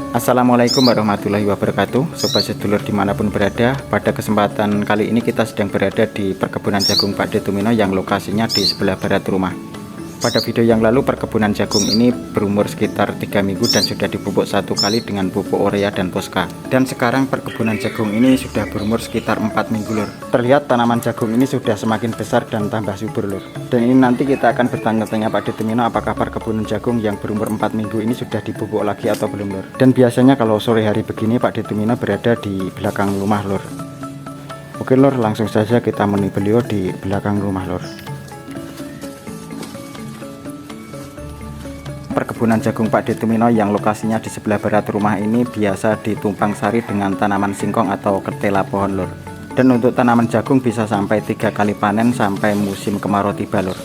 Assalamualaikum warahmatullahi wabarakatuh, sobat sedulur dimanapun berada. Pada kesempatan kali ini kita sedang berada di perkebunan jagung Pak De Tumino yang lokasinya di sebelah barat rumah. Pada video yang lalu perkebunan jagung ini berumur sekitar 3 minggu dan sudah dipupuk 1 kali dengan pupuk urea dan poska. Dan sekarang perkebunan jagung ini sudah berumur sekitar 4 minggu lur. Terlihat tanaman jagung ini sudah semakin besar dan tambah subur lur. Dan ini nanti kita akan bertanya-tanya Pak De Tumino apakah perkebunan jagung yang berumur 4 minggu ini sudah dipupuk lagi atau belum lur. Dan biasanya kalau sore hari begini Pak De Tumino berada di belakang rumah lur. Oke lur, langsung saja kita menemui beliau di belakang rumah lur. Perkebunan jagung Pak De Tumino yang lokasinya di sebelah barat rumah ini biasa ditumpang sari dengan tanaman singkong atau ketela pohon lur. Dan untuk tanaman jagung bisa sampai 3 kali panen sampai musim kemarau tiba lur.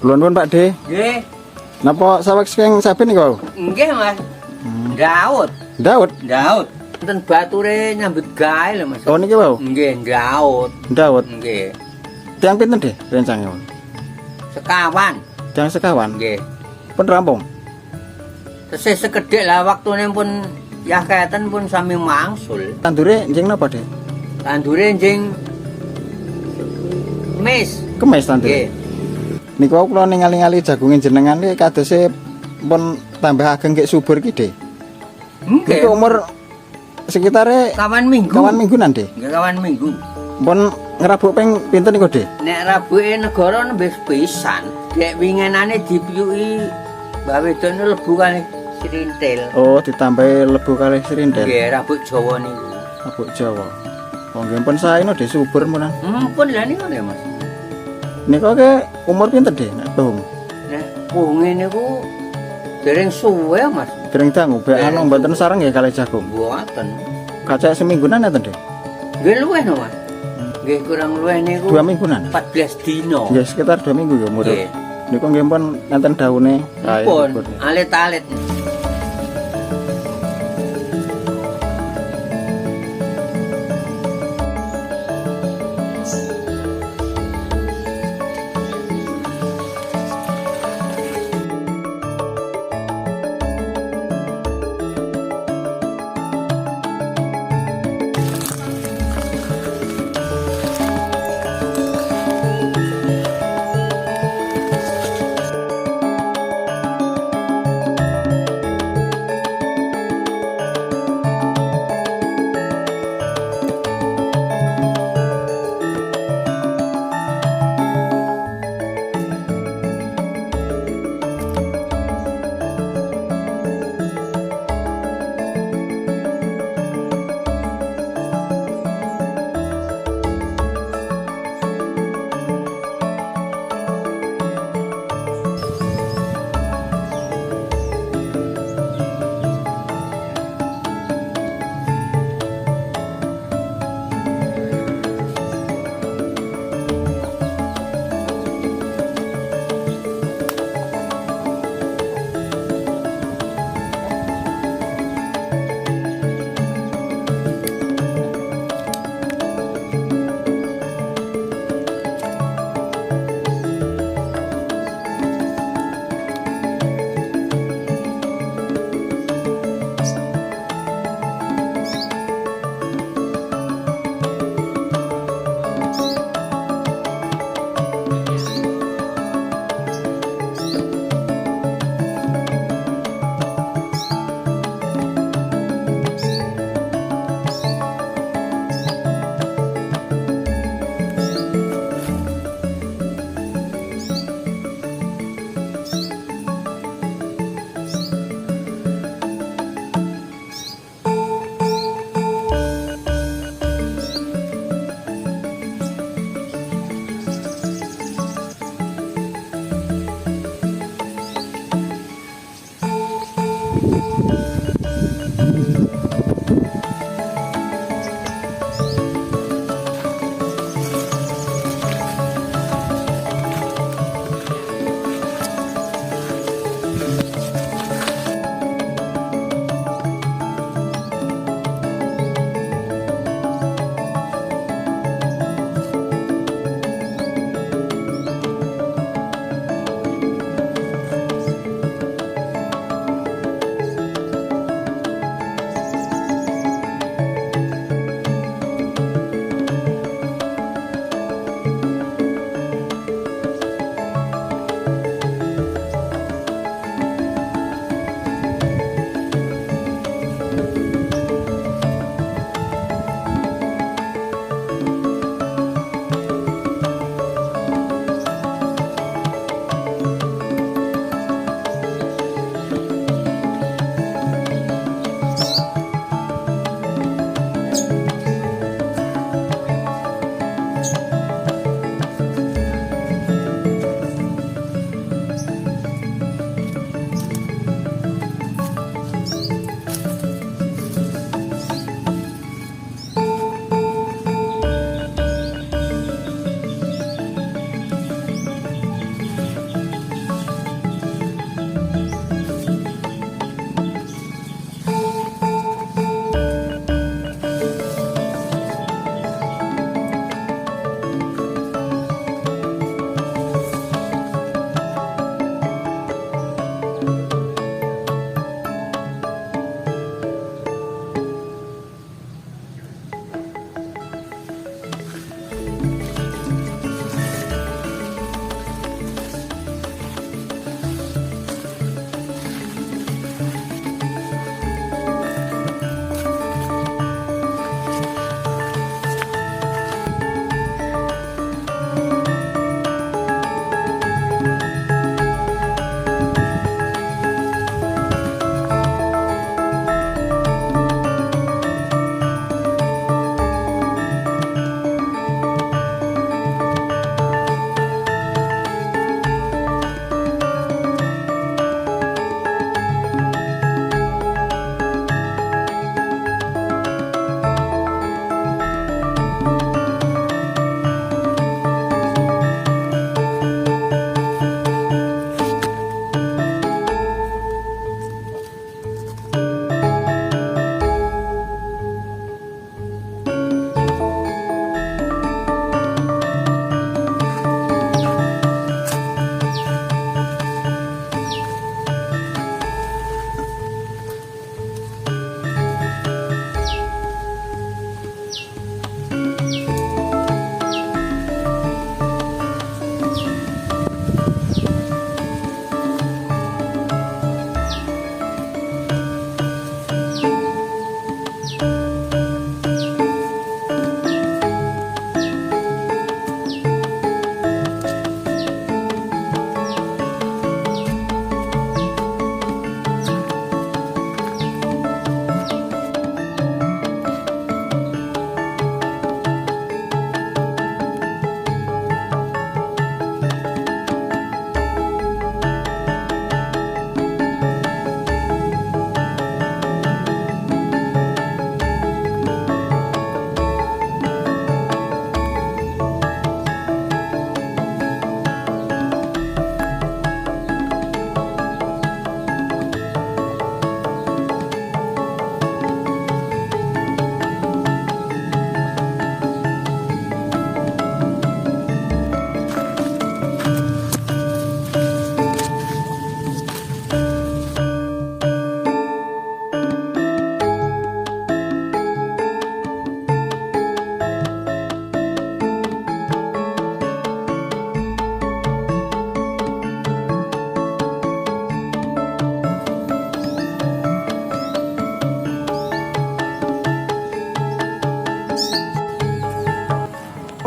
Nuwun Pak De. Nggih. Napa saweg sing saben niku? Nggih, Mas. Daud. Daud. Daud. Enten bature nyambut gawe lho, Mas. Oh niki wau. Nggih, Daud. Daud. Nggih. Tiang pinten De rencangnya? Sekawan. Tiang sekawan. Nggih. Pun rampung. Tesih sekedhik lah waktune pun ya kaeten pun sami mangsul. Tandure njing napa De? Tandure njing mes. Kemis tandure. Nggih. Niku kula ningali-ningali jagunge jenengan iki kadose pun tambah ageng gek subur ki De. Nggih. Niku umur sekitare Kawan minggu. kawan minggunan De. Nggih, kawan minggu. Pun ngerabuk ping pinten niku De? Nek rabuke negara nembe pisan. Dek wingenane dipiyuki Mbah Wedone lebu kali srintil. Oh, ditambahi lebu kalih srintil. Nggih, rabuk Jawa niku. Rabuk Jawa. Oh, nggih pun saeno De subur menan. Pun lha niku lho, Mas. Niku ke umur pinten De nek bohong? Nek punge niku dereng suwe, Mas. Dereng dangu, be anu mboten sareng nggih kalih jagung. Mboten. Kacek seminggunan enten De. Nggih luwih no, Mas. Nggih kurang luwih niku 2 minggunan. 14 dino. Nggih sekitar 2 minggu ya umur. Nggih. Niku nggih pun enten daune. Pun alit-alit.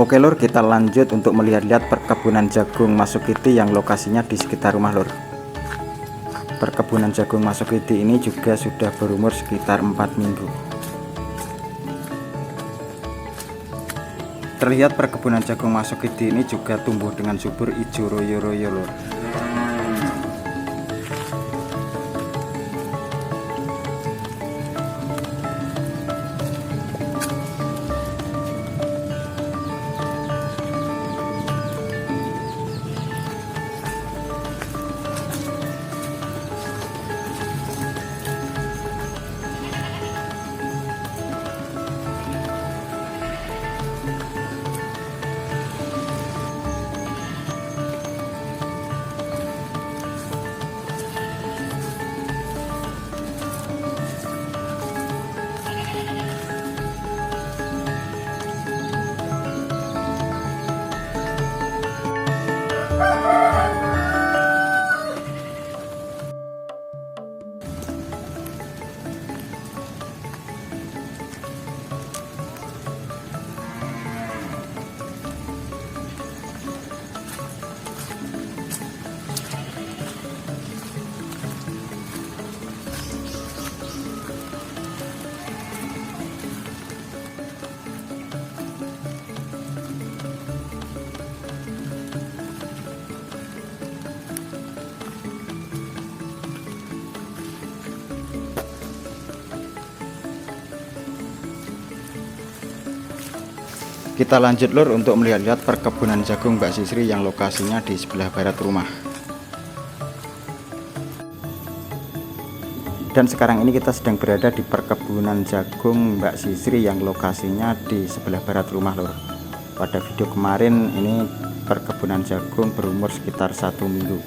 Oke lur, kita lanjut untuk melihat-lihat perkebunan jagung Masukidi yang lokasinya di sekitar rumah lur. Perkebunan jagung Masukidi ini juga sudah berumur sekitar 4 minggu. Terlihat perkebunan jagung Masukidi ini juga tumbuh dengan subur hijau royo-royo lur. Kita lanjut lur untuk melihat-lihat perkebunan jagung Mbak Sisri yang lokasinya di sebelah barat rumah. Dan sekarang ini kita sedang berada di perkebunan jagung Mbak Sisri yang lokasinya di sebelah barat rumah lur. Pada video kemarin ini perkebunan jagung berumur sekitar 1 minggu.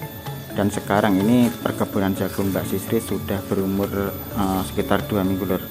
Dan sekarang ini perkebunan jagung Mbak Sisri sudah berumur sekitar 2 minggu lur.